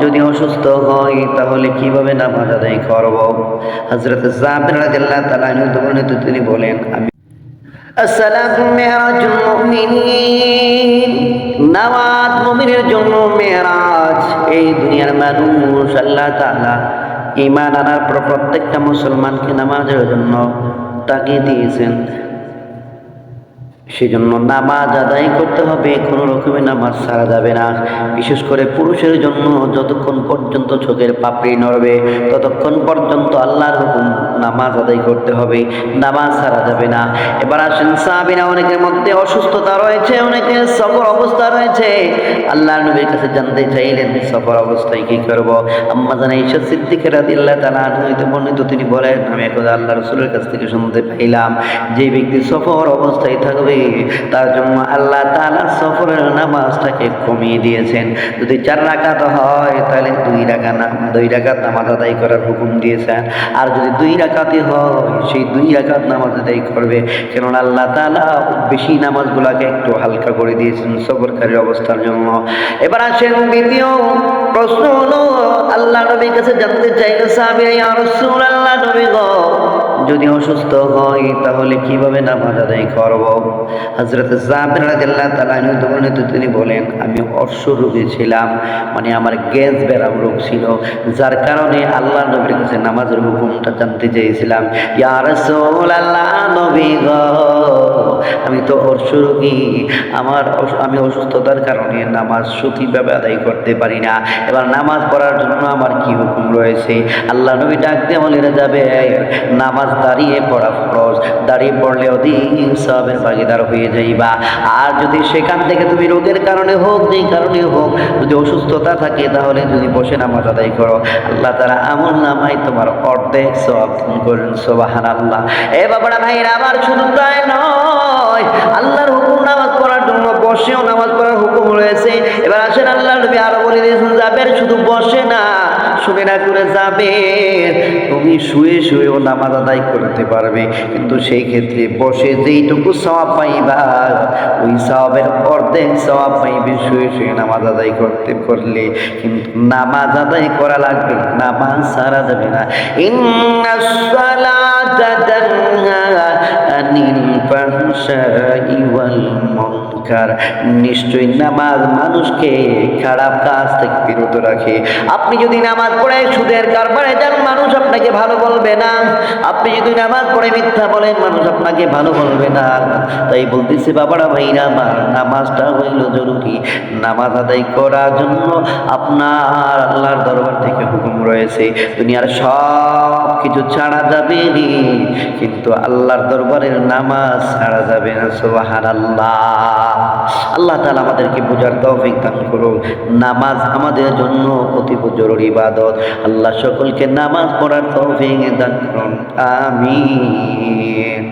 যদি অসুস্থ হই তাহলে কিভাবে নামাজ আদায় করব? হযরত জাবের রাদিয়াল্লাহু তাআলা আনহু তিনি বলেন, আমি আসসালাতু মিরাজুল মুমিনিন, নামাজ মুমিনের জন্য মেরাজ। এই দুনিয়ার মানুষ আল্লাহ তাআলা ঈমান আনার পর প্রত্যেকটা মুসলমানকে নামাজের জন্য তাগিদ দিয়েছেন। সেজন্য নামাজ আদায় করতে হবে, কোনো রকমের নামাজ ছাড়া যাবে না। বিশেষ করে পুরুষের জন্য যতক্ষণ পর্যন্ত চোখের পাপড়ি নড়বে ততক্ষণ পর্যন্ত আল্লাহর হুকুম নামাজ আদায় করতে হবে, নামাজ ছাড়া যাবে না। এবার আসেন সাহাবীরা, অনেকের মধ্যে অসুস্থতা রয়েছে, অনেকের সফর অবস্থা রয়েছে। আল্লাহর নবীর কাছে জানতে চাইলেন সফর অবস্থায় কি করব? আম্মা জান আয়েশা সিদ্দিকা রাদিয়াল্লাহু তাআলা আনহা হইতে বর্ণিত, তিনি বলেন, আমি একদা আল্লাহ রাসূলের কাছ থেকে শুনতে পাইলাম, যে ব্যক্তি সফর অবস্থায় থাকবে তার জন্য আল্লাহ তাআলা সফরের নামাজটাকে কমিয়ে দিয়েছেন। যদি 4 রাকাত হয় তাহলে 2 রাকাত নামাজ আদায় করার হুকুম দিয়েছেন, আর যদি 2 রাকাতই হয় সেই 2 রাকাত নামাজ আদায় করবে, কেননা আল্লাহ তাআলা বেশি নামাজগুলোকে একটু হালকা করে দিয়েছেন সফরকারী অবস্থার জন্য। এবার আসেন দ্বিতীয় প্রশ্ন হলো, আল্লাহ নবীর কাছে জানতে চাইল সাহাবীরা, ইয়া রাসূলুল্লাহ, নবী গো, যদি অসুস্থ হই তাহলে কিভাবে নামাজ আদায় করব? হযরত জাবের রাদিয়াল্লাহু তাআলা আনহু তিনি বলেন, আমি অর্শ রোগী ছিলাম, মানে আমার গ্যাস বেরাম রোগ ছিল, যার কারণে আল্লাহ নবীর কাছে নামাজের হুকুমটা জানতে চেয়েছিলাম। ইয়া রাসূলুল্লাহ, নবী গো, আমি তো অর্শ রোগী, আমি অসুস্থতার কারণে নামাজ সঠিকভাবে আদায় করতে পারি না। এবার নামাজ পড়ার জন্য আমার কি হুকুম রয়েছে? আল্লাহ নবী ডাক দিয়ে বলেন, যাবে নামাজ দাঁড়িয়ে পড়া ফরজ, দাঁড়িয়ে পড়লে অধিক সওয়াবের ভাগীদার হয়ে যাইবা। আর যদি সেখান থেকে তুমি রোগের কারণে হোক, যেই কারণে হোক, যদি অসুস্থতা থাকে, তাহলে যদি বসে নামাজ আদায় করো, আল্লাহ তাআলা আমল নামায় তোমার অর্ধেক সওয়াব দান করেন। সুবহানাল্লাহ। এ বাবারা, ভাইরা আমার, শুধু তাই নয়, আল্লাহর হুকুম নামাজ পড়ার জন্য বসেও নামাজ পড়ার হুকুম রয়েছে। এবার আসেন, আল্লাহ নবী আরো বলে দিয়েছেন, যাবের শুধু বসে না, শুনে না করে যাবে, তুমি শুয়ে শুয়েও নামাজ আদায় করতে পারবে, কিন্তু সেই ক্ষেত্রে বসে যেইটুকু সওয়াব পাইবা ওই সওয়াবের অর্ধেক সওয়াব পাইবে শুয়ে শুয়ে নামাজ আদায় করলে। কিন্তু নামাজ আদায় করা লাগবে, নামাজ ছাড়া যাবে না। ইন্নাস সালাতা তানহা আনিল ফাহশাই ওয়াল মুনকার, নিশ্চয়ই নামাজ মানুষকে খারাপ কাজ থেকে বিরত রাখে। আপনি যদি নামাজ পড়ে সুদের কারবারে যান, মানুষ আপনাকে ভালো বলবে না। আপনি যদি নামাজ পড়ে মিথ্যা বলেন, মানুষ আপনাকে ভালো বলবে না। তাই বলতেছে বাবারা, ভাইরা আমার, নামাজটা হইল জরুরি। নামাজ আদায় করার জন্য আপনার আল্লাহর দরবার থেকে হুকুম রয়েছে। দুনিয়ার সব কিছু ছাড়া যাবে নি, কিন্তু আল্লাহর দরবারের নামাজ ছাড়া যাবে না। সুবহানাল্লাহ। আল্লাহ তাআলা আমাদেরকে বুঝার তৌফিক দান করুন। নামাজ আমাদের জন্য অতীব জরুরি ইবাদত। আল্লাহ সকলকে নামাজ পড়ার তৌফিক দান করুন। আমিন।